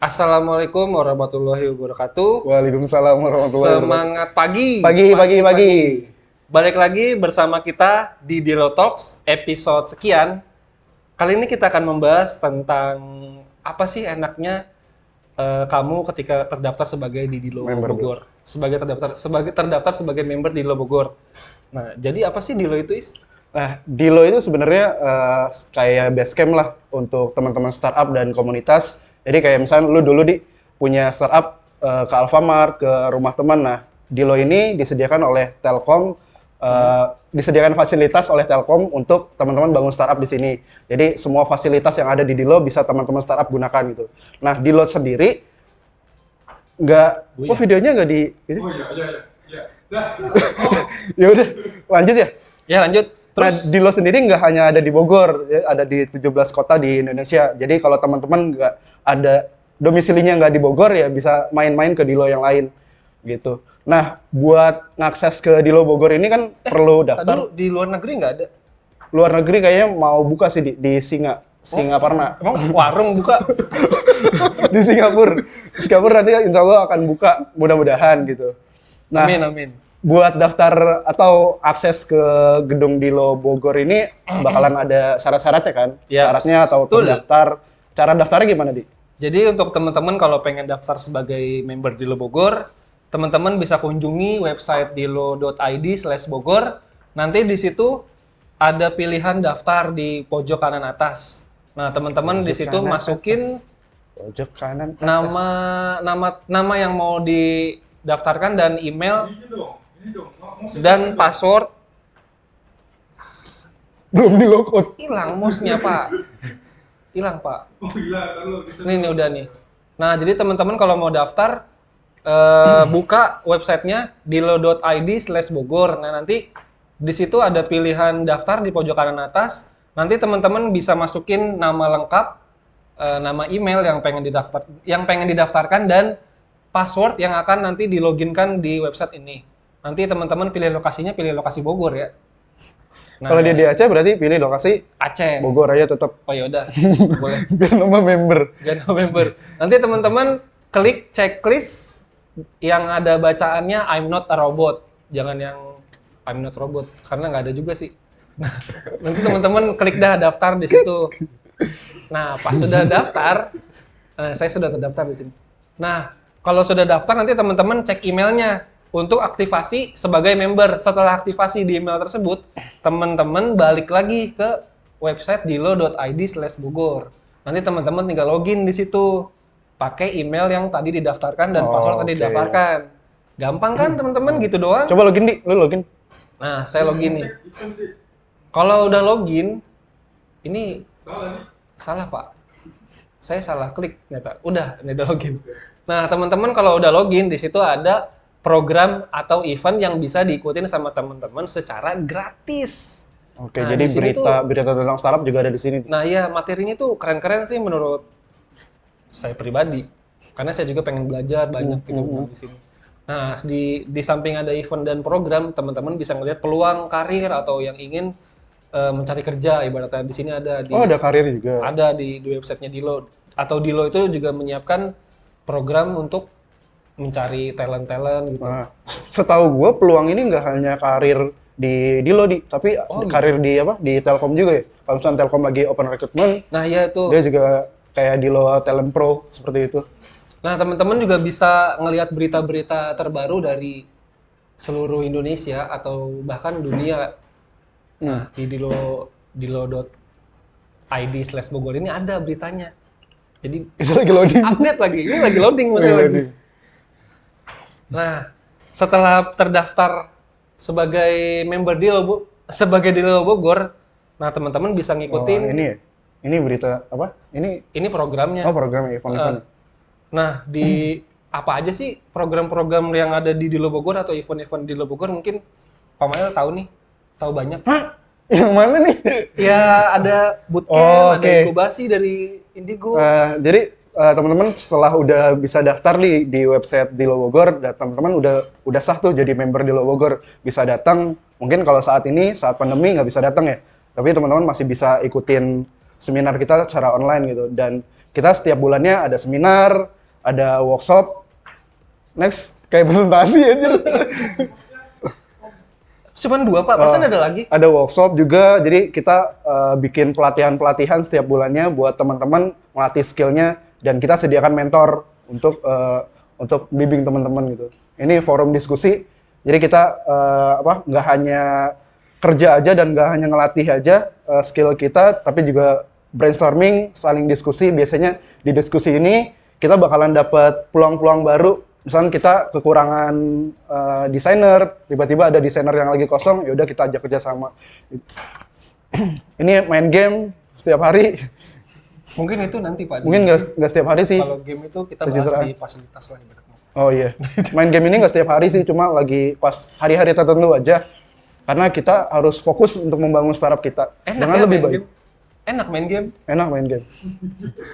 Assalamualaikum warahmatullahi wabarakatuh. Waalaikumsalam warahmatullahi wabarakatuh. Semangat pagi. Pagi. Balik lagi bersama kita di Dilo Talks episode sekian. Kali ini kita akan membahas tentang apa sih enaknya kamu ketika terdaftar sebagai di Dilo Member Bogor. Sebagai terdaftar sebagai member Dilo Bogor. Nah, jadi apa sih Dilo itu, Is? Nah, Dilo itu sebenarnya kayak base camp lah untuk teman-teman startup dan komunitas. Jadi kayak misalnya lu dulu punya startup ke Alfamart, ke rumah teman. Nah, Dilo ini disediakan oleh Telkom, disediakan fasilitas oleh Telkom untuk teman-teman bangun startup di sini. Jadi semua fasilitas yang ada di Dilo bisa teman-teman startup gunakan gitu. Nah, Dilo sendiri videonya nggak di ini? Oh iya. Dah. Ya udah, lanjut ya. Ya, lanjut. Nah, Terus Dilo sendiri nggak hanya ada di Bogor, ya, ada di 17 kota di Indonesia. Jadi kalau teman-teman nggak ada domisilinya nggak di Bogor, ya bisa main-main ke Dilo yang lain, gitu. Nah, buat ngakses ke Dilo Bogor ini kan perlu dulu daftar. di luar negeri nggak ada. Luar negeri kayaknya mau buka sih di Singaparna. Emang warung buka? Di Singapura. Singapura nanti insya Allah akan buka, mudah-mudahan gitu. Nah, Amin. buat daftar atau akses ke gedung Dilo Bogor ini bakalan ada syarat-syaratnya kan? Ya, Syaratnya atau betul. terdaftar. Cara daftarnya gimana, Di? Jadi untuk teman-teman kalau pengen daftar sebagai member Dilo Bogor, teman-teman bisa kunjungi website dilo.id/bogor. Nanti di situ ada pilihan daftar di pojok kanan atas. Nah, teman-teman di Pojok situ kanan masukin Pojok kanan atas. nama yang mau didaftarkan dan email Ini dong. dan password. Belum di logout. Hilang mouse-nya, Pak. Hilang, Pak. Oh gila, kalau bisa. Ini udah nih. Nah, jadi teman-teman kalau mau daftar, buka websitenya dilo.id/bogor. Nah, nanti di situ ada pilihan daftar di pojok kanan atas. Nanti teman-teman bisa masukin nama lengkap, nama email yang pengen didaftarkan dan password yang akan nanti diloginkan di website ini. Nanti teman-teman pilih lokasi Bogor ya. Nah, Kalau dia di Aceh berarti pilih lokasi Aceh. Bogor aja tetap. Oh yaudah, boleh. Biar nama member. Jadi November. Nanti teman-teman klik checklist yang ada bacaannya I'm not a robot. Jangan yang I'm not robot karena nggak ada juga sih. Nanti teman-teman klik dah daftar di situ. Nah, pas sudah daftar, saya sudah terdaftar di sini. Nah, kalau sudah daftar nanti teman-teman cek emailnya untuk aktivasi sebagai member. Setelah aktivasi di email tersebut, teman-teman balik lagi ke website dilo.id/bogor. Nanti teman-teman tinggal login di situ. Pakai email yang tadi didaftarkan dan password tadi Oke. didaftarkan. Gampang kan teman-teman gitu doang? Coba login, Di. Lu login. Nah, saya login nih. Kalau udah login, ini Salah nih. salah, Pak. Saya salah klik ternyata. Udah, ini udah login. Nah, teman-teman kalau udah login di situ ada program atau event yang bisa diikutin sama teman-teman secara gratis. Oke, Nah, jadi di sini berita tentang startup juga ada di sini. Nah, iya materinya tuh keren-keren sih menurut saya pribadi. Karena saya juga pengen belajar banyak gitu di sini. Nah, di samping ada event dan program, teman-teman bisa ngelihat peluang karir atau yang ingin mencari kerja ibaratnya di sini ada di Oh, ada karir juga. ada di websitenya Dilo. Atau Dilo itu juga menyiapkan program untuk mencari talent-talent gitu. Nah, setahu gue peluang ini nggak hanya karir di Dilo, tapi gitu. karir di Telkom juga ya. Kalau misalnya Telkom lagi open recruitment, Nah, ya itu. dia juga kayak Dilo Talent Pro seperti itu. Nah, teman-teman juga bisa ngelihat berita-berita terbaru dari seluruh Indonesia atau bahkan dunia. Nah, di dilo.id/bogor ini ada beritanya. Jadi Itu lagi loading. update lagi. Ini lagi loading Lagi lagi. loading. Nah, setelah terdaftar sebagai member Dilo Bogor, nah teman-teman bisa Oh, ngikutin ini ya? Ini berita apa? ini programnya. Oh, program event-event. Nah, di apa aja sih program-program yang ada di Dilo Bogor atau event-event Dilo Bogor mungkin Pak Mail tahu nih, tahu banyak. Hah? Yang mana nih? Ya ada bootcamp, Oh, ada oke. inkubasi dari Indigo. Jadi teman-teman setelah udah bisa daftar di website Dilo Bogor, dan teman-teman udah sah tuh jadi member Dilo Bogor, bisa datang. Mungkin kalau saat pandemi nggak bisa datang ya, tapi teman-teman masih bisa ikutin seminar kita secara online gitu. Dan Kita setiap bulannya ada seminar, ada workshop. Next, kayak presentasi aja. Cuman 2 Pak, persen ada lagi? Ada workshop juga, jadi kita bikin pelatihan-pelatihan setiap bulannya buat teman-teman melatih skillnya, dan kita sediakan mentor untuk bimbing teman-teman gitu. Ini forum diskusi, jadi kita nggak hanya kerja aja dan nggak hanya ngelatih aja skill kita, tapi juga brainstorming, saling diskusi. Biasanya di diskusi ini kita bakalan dapat peluang-peluang baru. Misalnya kita kekurangan desainer, tiba-tiba ada desainer yang lagi kosong, ya udah kita ajak kerja sama. Ini main game setiap hari. Mungkin itu nanti Pak. Mungkin nggak setiap hari sih. Kalau game itu kita bahas di fasilitas lah ibaratnya. Oh iya, main game ini nggak setiap hari sih, cuma lagi pas hari-hari tertentu aja. Karena kita harus fokus untuk membangun startup kita. Jangan lebih baik. Enak main game. Enak main game.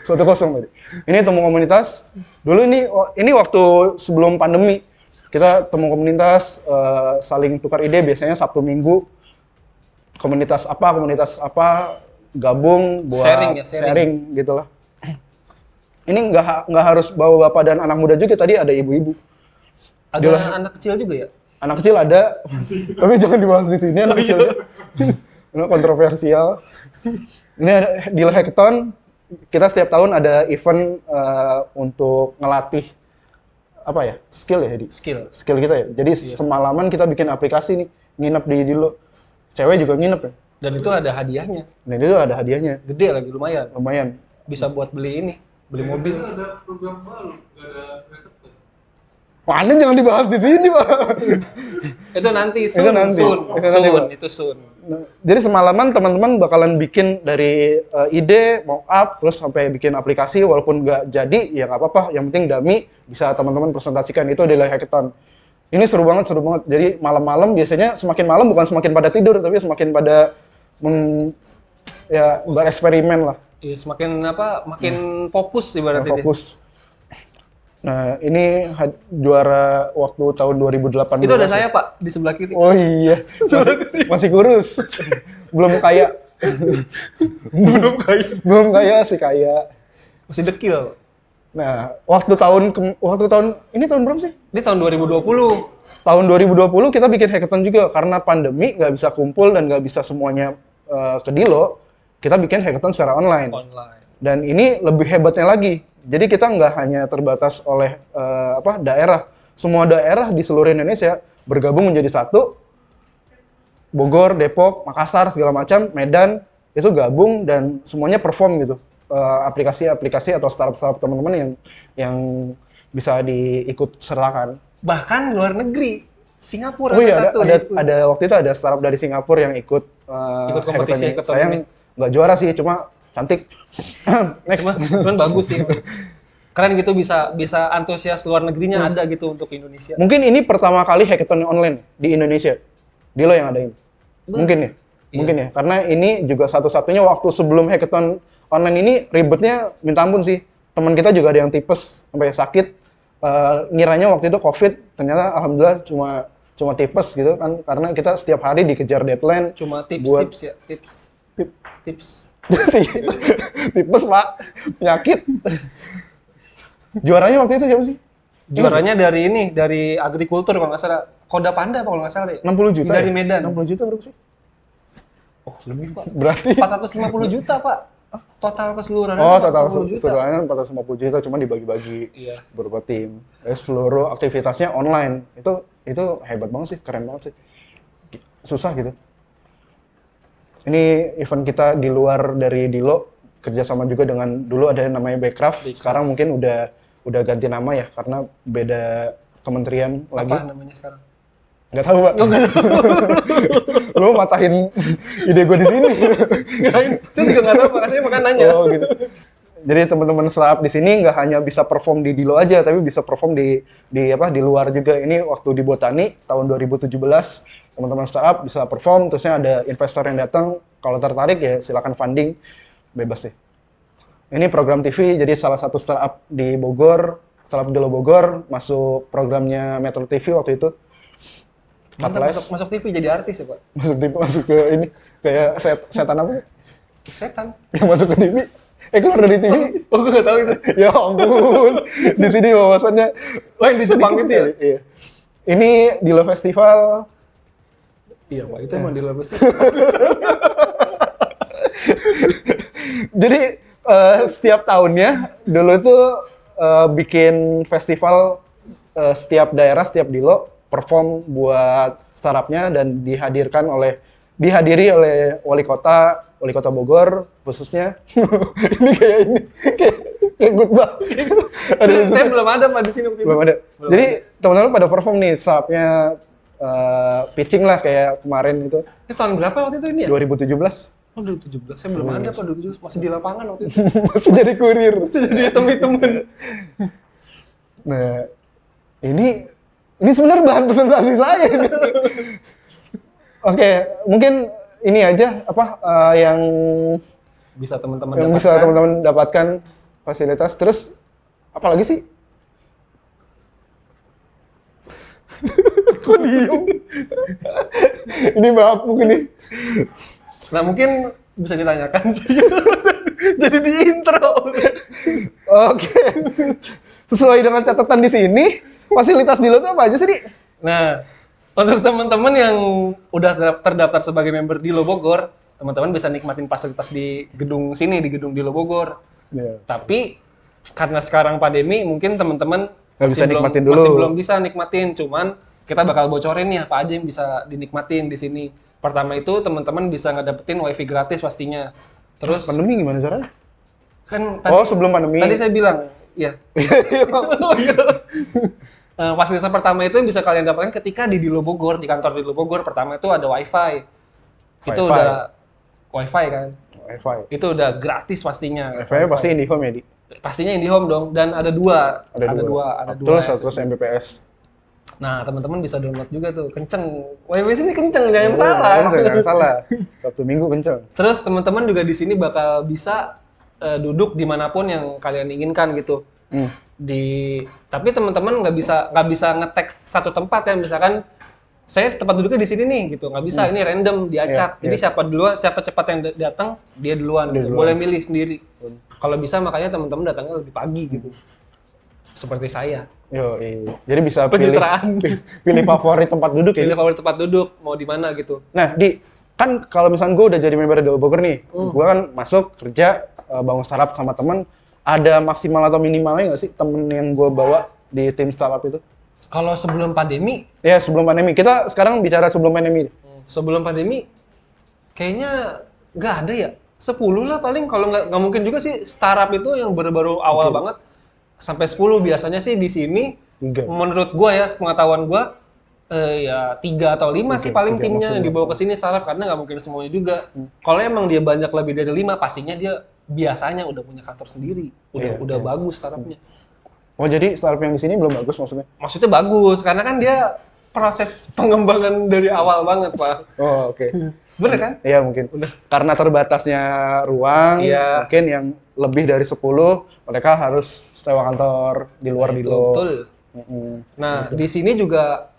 1-0 tadi. Ini temu komunitas. Dulu ini waktu sebelum pandemi. Kita temu komunitas, saling tukar ide, biasanya Sabtu Minggu. Komunitas apa, gabung buat sharing gitu lah. Ini nggak harus bawa bapak dan anak muda juga, tadi ada ibu-ibu. Ada anak kecil juga ya? Anak kecil ada, tapi jangan dibahas di sini anak kecil. Ini kontroversial. Ini ada di Hackathon, kita setiap tahun ada event untuk ngelatih skill ya, skill kita ya. Jadi semalaman kita bikin aplikasi nih, nginep di Dilo. Cewek juga nginep ya. Dan itu ada hadiahnya. Gede lagi, lumayan. Bisa buat beli mobil. Ada program baru, nggak ada hackathon. Mana jangan dibahas di sini, Pak. Itu nanti soon. Nah, jadi semalaman teman-teman bakalan bikin dari ide, mock up, terus sampai bikin aplikasi, walaupun nggak jadi, ya nggak apa-apa. Yang penting dummy bisa teman-teman presentasikan, itu adalah hackathon. Ini seru banget. Jadi malam-malam biasanya semakin malam bukan semakin pada tidur, tapi semakin pada bereksperimen lah. Iya, makin fokus ibaratnya. Fokus. Nah, ini juara waktu tahun 2018. Itu ada saya, Pak, di sebelah kiri. Oh iya, masih kurus. Belum kaya. Belum kaya sih kaya. Masih dekil. Nah, ini tahun berapa sih? Ini tahun 2020. Tahun 2020 kita bikin hackathon juga, karena pandemi nggak bisa kumpul dan nggak bisa semuanya ke Dilo, kita bikin hackathon secara online. Dan ini lebih hebatnya lagi. Jadi kita nggak hanya terbatas oleh daerah. Semua daerah di seluruh Indonesia bergabung menjadi satu. Bogor, Depok, Makassar, segala macam, Medan, itu gabung dan semuanya perform gitu. Aplikasi-aplikasi atau startup-startup teman-teman yang bisa diikut sertakan. Bahkan luar negeri. Singapura ada waktu itu ada startup dari Singapura yang ikut kompetisi. Sayang nggak juara sih, cuma cantik. Next. Cuman bagus sih. Keren gitu, bisa antusias luar negerinya ada gitu untuk Indonesia. Mungkin ini pertama kali hackathon online di Indonesia. Dilo yang adain. Mungkin ya. Karena ini juga satu-satunya waktu sebelum hackathon online ini ribetnya minta ampun sih. Teman kita juga ada yang tipes sampai sakit. Ngiranya waktu itu COVID, ternyata alhamdulillah cuma tipes gitu kan, karena kita setiap hari dikejar deadline. Cuma tips. Tipes, Pak. Penyakit. Juaranya waktu itu siapa sih? Juaranya dari agrikultur kalau nggak salah. Koda Panda kalau nggak salah. 60 juta. Dari Medan. 60 juta berapa sih? Oh, lebih, Pak. Berarti 450 juta, Pak. Total keseluruhan. Total keseluruhannya 450 juta, cuma dibagi-bagi beberapa tim. Seluruh aktivitasnya online. Itu hebat banget sih, keren banget sih. Susah gitu. Ini event kita di luar dari Dilo, kerjasama juga dengan, dulu ada yang namanya Backcraft. Sekarang mungkin udah ganti nama ya, karena beda kementerian lagi. Apa namanya sekarang? Nggak tahu, Pak. Lu matahin ide gue di sini. Saya juga nggak tahu, makanya makan nanya. Oh gitu. Jadi teman-teman startup di sini nggak hanya bisa perform di Dilo aja, tapi bisa perform di luar juga. Ini waktu di Botani tahun 2017, teman-teman startup bisa perform, terusnya ada investor yang datang. Kalau tertarik ya silakan funding, bebas sih. Ini program TV, jadi salah satu startup di Bogor, startup Dilo Bogor, masuk programnya Metro TV waktu itu. Mantap, masuk TV jadi artis ya, Pak? Masuk ke ini, kayak setan apa? Setan. Yang masuk ke TV. keluar dari TV. Oh, gue nggak tahu itu. Ya ampun. Di sini wawasannya. Oh, yang di Jepang itu ya? Iya. Ini di Lo Festival. Iya, Pak. Itu emang di luar pasti. Jadi setiap tahunnya dulu itu bikin festival setiap daerah, setiap dilo perform buat startupnya dan dihadiri oleh wali kota Bogor khususnya. Ini kayak good banget. Saya belum ada Pak di sini waktu itu. Belum ada. Jadi teman-teman pada perform nih startupnya pitching lah kayak kemarin itu Ini tahun berapa waktu itu ini ya? 2017. Oh, 2017. Saya belum ada Pak 2017. Masih di lapangan waktu itu. Masih jadi kurir. Jadi hitung-hitungan. Nah, ini sebenarnya bahan presentasi saya. Oke, mungkin ini aja yang Bisa teman-teman yang bisa teman-teman dapatkan fasilitas. Terus apa lagi sih? Kok diem? Ini bapuk ini. Nah, mungkin bisa ditanyakan. Jadi di intro. Oke. Sesuai dengan catatan di sini, fasilitas di lo tuh apa aja sih, Di? Nah, untuk teman-teman yang udah terdaftar sebagai member di Lo Bogor, teman-teman bisa nikmatin fasilitas di gedung sini, di gedung di Lo Bogor. Yeah. Tapi karena sekarang pandemi, mungkin teman-teman Bisa nikmatin dulu. masih belum bisa nikmatin. Cuman kita bakal bocorin nih apa aja yang bisa dinikmatin di sini. Pertama itu teman-teman bisa ngedapetin wifi gratis pastinya. Terus Pandemi gimana caranya? kan tadi, Sebelum pandemi. tadi saya bilang, ya. Fasilitas pertama itu yang bisa kalian dapatkan ketika di Lo Bogor, di kantor di Lo Bogor. Pertama itu ada wifi. Itu Wifi. udah wifi kan. Wi-Fi. Itu udah gratis pastinya. Wi-Fi pasti IndiHome ya, Di? Pastinya IndiHome dong, dan ada dua. Ada dua. SSD. 100 Mbps. Nah, teman-teman bisa download juga tuh, kenceng. Wifi sini kenceng, jangan salah. Jangan salah. Sabtu Minggu kenceng. Terus teman-teman juga di sini bakal bisa duduk dimanapun yang kalian inginkan gitu. Tapi teman-teman nggak bisa ngetek satu tempat ya, misalkan saya tempat duduknya di sini nih gitu, nggak bisa, ini random diacak. Jadi siapa cepat yang datang dia duluan gitu. Boleh milih sendiri. Kalau bisa makanya teman-teman datangnya lebih pagi gitu. Seperti saya. Jadi bisa Pencitraan. pilih favorit tempat duduk ya. Pilih favorit tempat duduk mau di mana gitu. Nah, kan kalau misalnya gue udah jadi member di Bogor nih, gue kan masuk kerja bangun startup sama temen, ada maksimal atau minimalnya nggak sih temen yang gue bawa di tim startup itu? Kalau sebelum pandemi? Ya, sebelum pandemi. Kita sekarang bicara sebelum pandemi. Sebelum pandemi, kayaknya nggak ada ya. 10 lah paling, kalau nggak mungkin juga sih startup itu yang baru-baru awal banget. Sampai 10 biasanya sih di sini. 3. Menurut gua ya, pengetahuan gua, ya 3 atau 5 sih paling 3 timnya yang maksimal. dibawa ke sini startup, karena nggak mungkin semuanya juga. Kalau emang dia banyak lebih dari 5, pastinya dia biasanya udah punya kantor sendiri. Udah bagus startupnya. Oh, jadi startup yang di sini belum bagus maksudnya? Maksudnya bagus, karena kan dia proses pengembangan dari awal banget, Pak. Oh, oke. Bener kan? Iya, mungkin. Karena terbatasnya ruang, Iya. mungkin yang lebih dari 10, mereka harus sewa kantor di luar di lo. Betul. Nah, di sini juga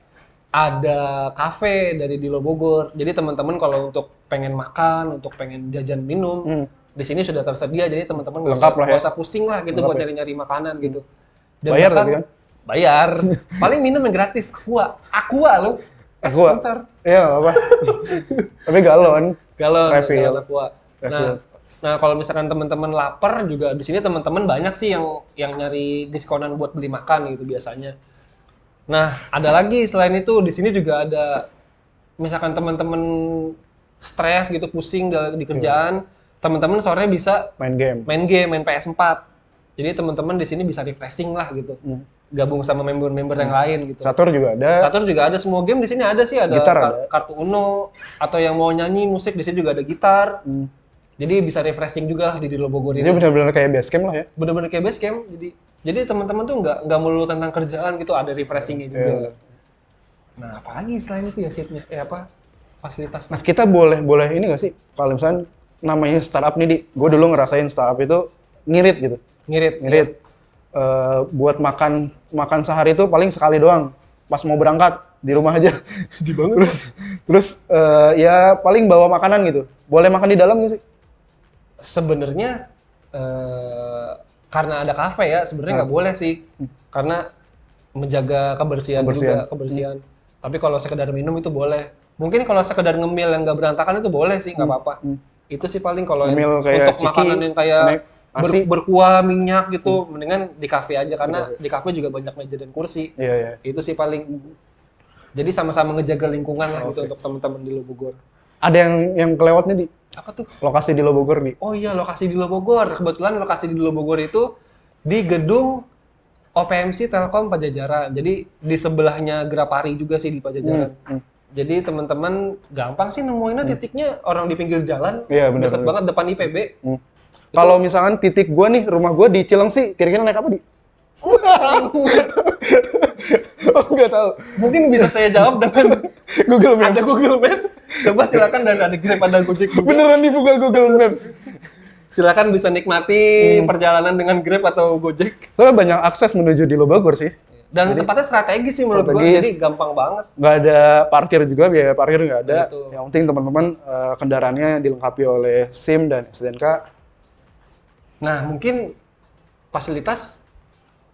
ada kafe dari Dilo Bogor. Jadi teman-teman kalau untuk pengen makan, untuk pengen jajan minum, di sini sudah tersedia. Jadi teman-teman Lengkap lah ya. nggak usah pusing lah gitu Lengkap buat ya. nyari-nyari makanan gitu. Bayar bahkan- tapi kan? Bayar. Paling minum yang gratis. Aqua lo. Aqua. Sponsor. Iya, nggak apa. Tapi galon. Galon. Refill. Galon Aqua. Refill. Nah, kalau misalkan teman-teman lapar juga di sini teman-teman banyak sih yang nyari diskonan buat beli makan gitu biasanya. Nah, ada lagi selain itu di sini juga ada misalkan teman-teman stres gitu, pusing di kerjaan, teman-teman sore bisa Main game. main PS4. Jadi teman-teman di sini bisa refreshing lah gitu. Gabung sama member-member yang lain gitu. Catur juga ada. Catur juga ada, semua game di sini ada sih, ada Gitar ada. kartu Uno atau yang mau nyanyi musik di sini juga ada gitar. Jadi bisa refreshing juga lah di Dilo Bogor ini. Jadi benar-benar kayak base camp lah ya. Bener-bener kayak base camp. Jadi teman-teman tuh nggak melulu tentang kerjaan gitu, ada refreshingnya juga. Iya. Nah, apalagi selain itu ya seatnya, fasilitas. Nah, kita boleh ini nggak sih? Kalau misalnya namanya startup nih, Di. Gue dulu ngerasain startup itu ngirit gitu. Ngirit. Buat makan sehari itu paling sekali doang. Pas mau berangkat di rumah aja. Sedih banget. Terus ya paling bawa makanan gitu. Boleh makan di dalam nggak sih? Sebenarnya karena ada kafe ya sebenarnya nggak boleh sih, karena menjaga kebersihan juga, kebersihan. Tapi kalau sekedar minum itu boleh. Mungkin kalau sekedar ngemil yang nggak berantakan itu boleh sih, nggak apa-apa. Itu sih paling kalau Ngemil kayak untuk ciki, makanan yang kayak snack, nasi. berkuah, minyak gitu, mendingan di kafe aja karena di kafe juga banyak meja dan kursi. Iya, iya. Itu sih paling. Jadi sama-sama ngejaga lingkungan lah gitu untuk teman-teman di Lobogor. Ada yang kelewat nih, Di. Apa tuh? Lokasi di Lobogor, Di. Oh iya, lokasi di Lobogor. Kebetulan lokasi di Lobogor itu di gedung OPMC Telkom Pajajaran. Jadi di sebelahnya Grapari juga sih di Pajajaran. Jadi teman-teman gampang sih nemuinnya titiknya orang di pinggir jalan. Iya, benar, Deket benar. banget depan IPB. Kalau misalkan titik gua nih, rumah gua di Cilengsi, kira-kira naik apa, Di? Oh, nggak tahu. Mungkin bisa saya jawab dengan Google Maps. ada Google Maps. Coba silakan dan ada Grab, ada Gojek juga. Beneran dibuka Google Maps. Silakan bisa nikmati perjalanan dengan Grab atau Gojek. Soalnya banyak akses menuju di Lobogor sih. Dan tempatnya strategis sih menurut gua, strategis. jadi gampang banget. Nggak ada parkir juga, biaya parkir nggak ada. Betul. Yang penting teman-teman kendaraannya dilengkapi oleh SIM dan STNK. Nah, mungkin fasilitas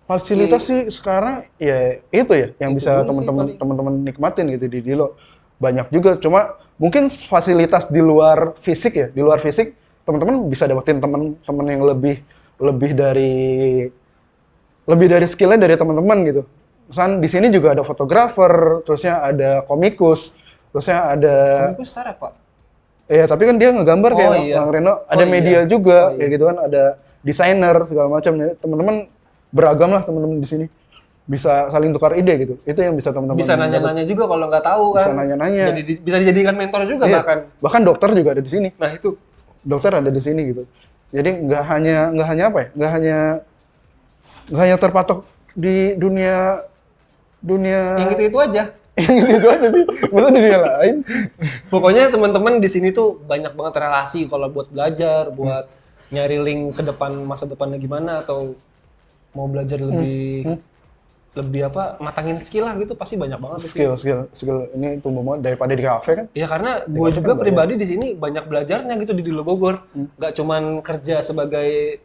Fasilitas sih sekarang ya itu ya yang Itu bisa dulu sih paling. teman-teman nikmatin gitu di Dilo. Banyak juga, cuma mungkin fasilitas di luar fisik ya, di luar fisik teman-teman bisa dapetin teman-teman yang lebih dari skillnya dari teman-teman gitu. Misalnya di sini juga ada fotografer, terusnya ada komikus, terusnya ada itu setara, Pak. ya tapi kan dia ngegambar Oh, kayak iya. Bang Reno, ada Oh, media iya. juga Oh, iya. kayak gitu kan, ada desainer segala macam. Ya, teman-teman beragam lah teman-teman di sini. Bisa saling tukar ide gitu. Itu yang bisa teman-teman. Bisa nanya-nanya juga kalau nggak tahu kan. Bisa nanya-nanya. Jadi bisa dijadikan mentor juga Iya. bahkan. Bahkan dokter juga ada di sini. Nah, itu. Dokter ada di sini gitu. Jadi nggak hanya apa ya? Nggak hanya terpatok di dunia Yang itu aja. yang itu aja sih. Maksudnya di dunia lain. Pokoknya teman-teman di sini tuh banyak banget relasi kalau buat belajar, buat nyari link ke depan masa depannya gimana atau mau belajar lebih apa matangin skill lah gitu pasti banyak banget di sini. Skill ini tumbuh banget daripada di kafe kan. Ya karena Di gue kafe juga kan pribadi di sini banyak belajarnya gitu di Lobogor. Nggak cuman kerja sebagai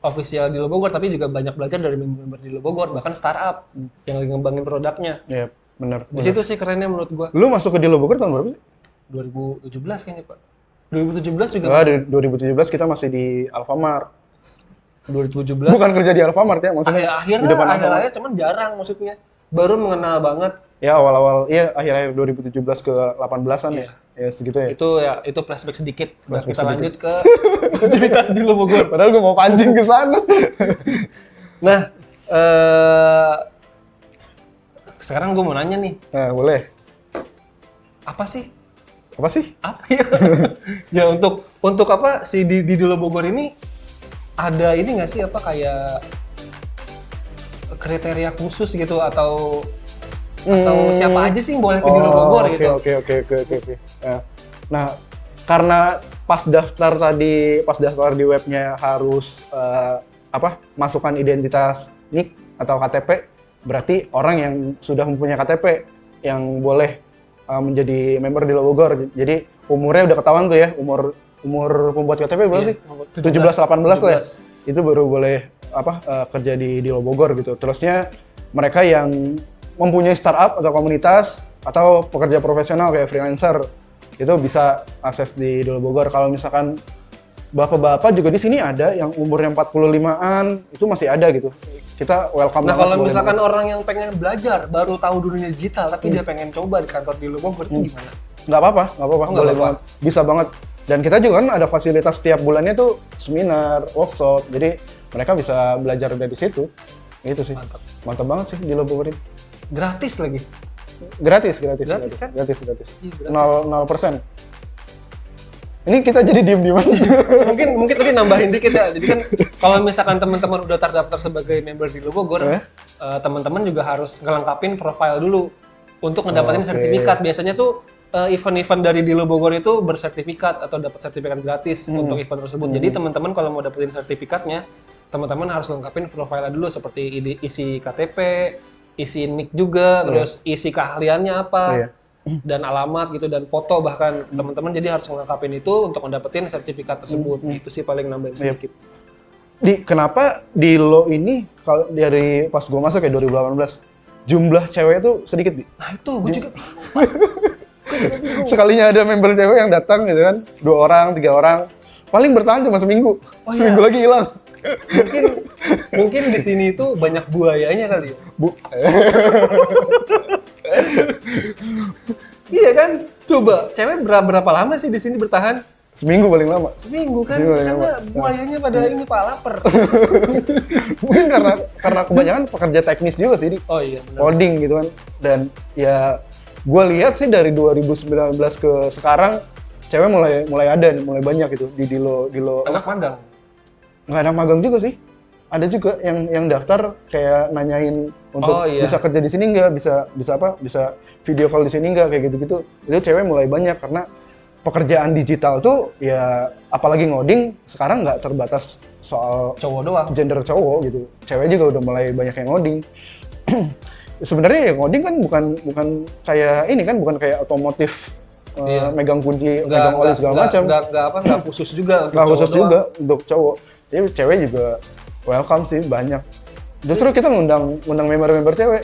official di Lobogor, tapi juga banyak belajar dari member di Lobogor, bahkan startup yang lagi ngembangin produknya. Iya, benar. Di situ sih kerennya menurut gue. Lu masuk ke di Lobogor tahun berapa sih? 2017 kayaknya, Pak. 2017 juga Enggak, masih. 2017 kita masih di Alfamart. 2017. Bukan kerja di Alfamart ya, maksudnya di depan Alfamart. Akhir-akhir cuman jarang maksudnya. Baru mengenal banget. Ya awal-awal, iya akhir-akhir 2017 ke 18-an Iya. ya segitu ya. Itu flashback sedikit. Nah, Flashback kita sedikit. lanjut ke fasilitas di Lobogor. Padahal gue mau pancing ke sana. Nah, sekarang gue mau nanya nih, Nah, boleh. apa sih? Apa sih? Apa ya? Ya untuk apa sih di Lobogor ini ada ini nggak sih apa kayak kriteria khusus gitu atau siapa aja sih yang boleh ke di Lobogor gitu? Oke. Nah, karena pas daftar di webnya harus masukkan identitas NIK atau KTP, berarti orang yang sudah mempunyai KTP yang boleh menjadi member di Lobogor. Jadi umurnya udah ketahuan tuh ya, umur pembuat KTP berapa sih? 17-18 lah ya. Itu baru boleh kerja di Lobogor gitu. Terusnya mereka yang mempunyai startup atau komunitas atau pekerja profesional kayak freelancer itu bisa akses di Lobogor. Kalau misalkan bapak-bapak juga di sini ada yang umurnya 45-an itu masih ada gitu. Kita welcome Nah, banget, kalau boleh misalkan banget. orang yang pengen belajar, baru tahu dunia digital, tapi dia pengen coba di kantor di Lobogor, itu gimana? nggak apa-apa, Oh, nggak boleh apa-apa. banget, bisa banget. Dan kita juga kan ada fasilitas setiap bulannya tuh seminar, workshop, jadi mereka bisa belajar dari situ. Gitu sih. Mantap. Mantap banget sih di Lobogor ini. Gratis lagi. Gratis Kan? Gratis. Iya, gratis. 0%. Ini kita jadi diem-diem aja. mungkin tadi nambahin dikit ya. Jadi kan kalau misalkan teman-teman udah terdaftar sebagai member di Lobogor, teman-teman juga harus ngelengkapin profile dulu untuk ngedapatin Oke. sertifikat. Biasanya tuh event-event dari di Lobogor itu bersertifikat atau dapat sertifikat gratis untuk event tersebut. Jadi teman-teman kalau mau dapetin sertifikatnya, teman-teman harus lengkapin profile dulu seperti isi KTP, isi NIK juga, terus isi keahliannya apa. Iya. Dan alamat gitu dan foto bahkan teman-teman jadi harus ngelengkapin itu untuk mendapatkan sertifikat tersebut. Itu sih paling nambahin sedikit. Kenapa di lo ini kalau dari pas gua masuk kayak 2018 jumlah cewek itu sedikit di. Nah itu gue juga Sekalinya ada member cewek yang datang gitu kan, 2 orang, 3 orang, paling bertahan cuma seminggu. Oh, Seminggu iya. lagi hilang. mungkin di sini itu banyak buayanya kali ya. Iya kan? Coba cewek berapa lama sih di sini bertahan? Seminggu paling lama. Seminggu kan? Seminggu paling Karena lama. buayanya pada ini Pak lapar. Mungkin karena kebanyakan pekerja teknis juga sih, di Oh iya benar. coding gitu kan. Dan ya gue lihat sih dari 2019 ke sekarang cewek mulai ada nih, mulai banyak gitu di Dilo Anak magang. nggak ada magang juga sih. Ada juga yang daftar kayak nanyain untuk Oh, iya. bisa kerja di sini nggak, bisa video call di sini nggak, kayak gitu-gitu. Itu cewek mulai banyak karena pekerjaan digital tuh ya apalagi ngoding sekarang nggak terbatas soal Cowok doang. gender cowok gitu. Cewek juga udah mulai banyak yang ngoding. Sebenarnya ya ngoding kan bukan kayak ini kan, bukan kayak otomotif Iya. megang kunci, megang oli segala macam. Enggak khusus juga untuk Nggak cowok khusus doang. juga untuk cowok. Jadi cewek juga welcome sih, banyak. Justru kita ngundang member-member cewek.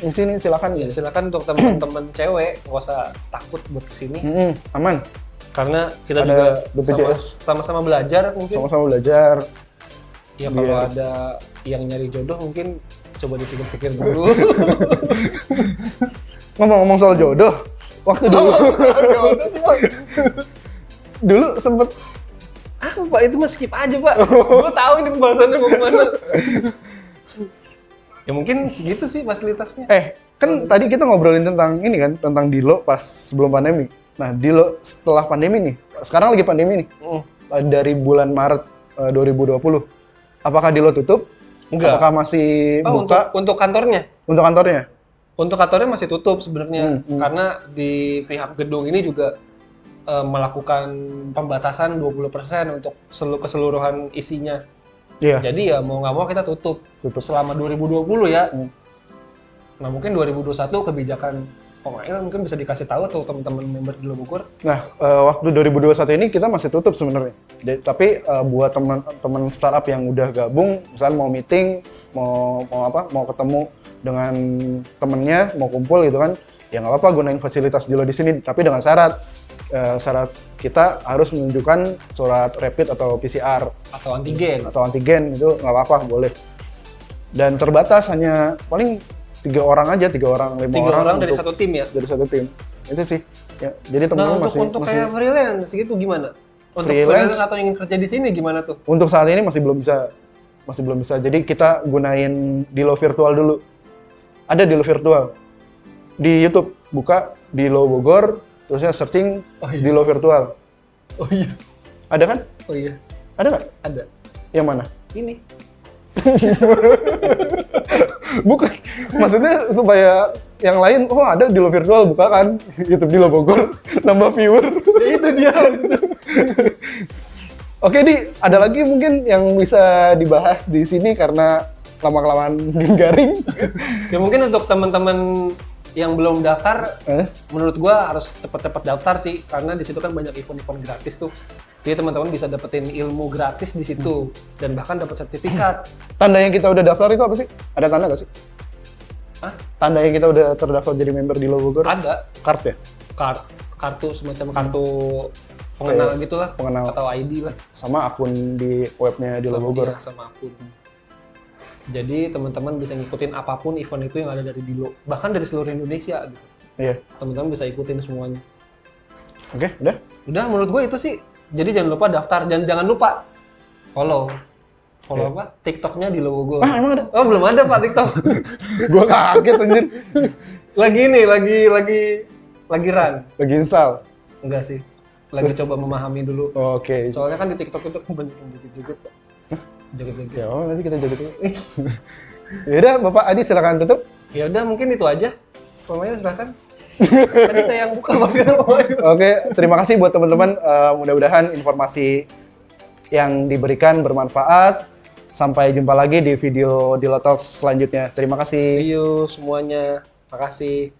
Di sini silakan Ya, gitu. silakan untuk teman-teman cewek nggak usah takut buat kesini Aman. karena kita Ada juga BPJS. sama-sama belajar mungkin. Sama-sama belajar. Ya kalau Iya. ada yang nyari jodoh mungkin coba dipikir-pikir dulu. Ngomong-ngomong soal jodoh, waktu dulu Jodoh sih Pak. dulu sempet Ah Pak itu mah skip aja Pak. Gue tahu ini pembahasannya mau kemana. Ya mungkin segitu sih fasilitasnya. kan tadi kita ngobrolin tentang ini kan, tentang Dilo pas sebelum pandemi. Nah, Dilo setelah pandemi nih, sekarang lagi pandemi nih, dari bulan Maret 2020. Apakah Dilo tutup? Enggak. Apakah masih Oh, buka untuk kantornya? untuk kantornya? Untuk kantornya masih tutup sebenarnya Hmm. karena di pihak gedung ini juga melakukan pembatasan 20% untuk keseluruhan isinya. Iya, Jadi ya mau nggak mau kita tutup tutup. selama 2020 ya. Hmm. Nah mungkin 2021 kebijakan Pemail mungkin bisa dikasih tahu tuh teman-teman member di Bogor. Nah, waktu 2021 ini kita masih tutup sebenarnya. Tapi buat teman-teman startup yang udah gabung, misalnya mau meeting, mau ketemu dengan temennya, mau kumpul gitu kan, ya nggak apa-apa gunain fasilitas Dilo di sini. Tapi dengan syarat kita harus menunjukkan surat rapid atau PCR Atau antigen. atau antigen, itu nggak apa-apa, boleh. Dan terbatas hanya paling 3 orang aja, 3 orang, 5 3 orang dari untuk- satu tim ya. dari satu tim. Itu sih. Ya, jadi Nah teman-teman untuk kayak freelance gitu gimana? Untuk Freelance? freelance atau ingin kerja di sini gimana tuh? Untuk saat ini masih belum bisa. Jadi kita gunain Dilo virtual dulu. Ada Dilo virtual di YouTube, buka Dilo Bogor, terusnya searching Oh, iya. Dilo virtual. Oh iya. Ada kan? Oh iya. Ada nggak? Ada. Yang mana? Ini. Bukan. Maksudnya supaya yang lain, oh ada Dilo virtual, buka kan YouTube Dilo Bogor, nambah viewer. Ya itu dia maksudnya. Oke, Di, ada lagi mungkin yang bisa dibahas di sini karena lama-kelamaan garing. Ya mungkin untuk teman-teman yang belum daftar, menurut gua harus cepet-cepet daftar sih karena di situ kan banyak event-event gratis tuh. Jadi teman-teman bisa dapetin ilmu gratis di situ dan bahkan dapat sertifikat. Tanda yang kita udah daftar itu apa sih? Ada tanda nggak sih? Hah? Tanda yang kita udah terdaftar jadi member Dilo Bogor? Ada Card ya? kartu semacam kartu pengenal gitulah, pengenal. atau ID lah. Sama akun di webnya Dilo Sama Bogor. dia, sama akun. Jadi teman-teman bisa ngikutin apapun event itu yang ada dari Dilo, bahkan dari seluruh Indonesia gitu. Iya. Teman-teman bisa ikutin semuanya. Oke, udah? Udah menurut gue itu sih. Jadi jangan lupa daftar dan jangan lupa follow Iya. apa? TikToknya Dilo Bogor. Ah, emang ada? Oh belum ada Pak TikTok. Gua kaget anjir. lagi nih, lagi run. Lagi install. Enggak sih. Lagi coba memahami dulu. Oke. Soalnya kan di TikTok itu banyak yang joget-joget. Pak. Joget-joget. Ya, nanti kita jadi dulu. Yaudah, Bapak Adi silakan tutup. Ya udah mungkin itu aja. Pemainnya silakan. Tadi saya yang buka maksudnya. Oke, terima kasih buat teman-teman. Mudah-mudahan informasi yang diberikan bermanfaat. Sampai jumpa lagi di video Dilo Talks selanjutnya. Terima kasih. See you semuanya. Makasih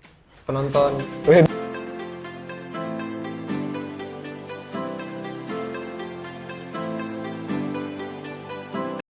penonton. Wih.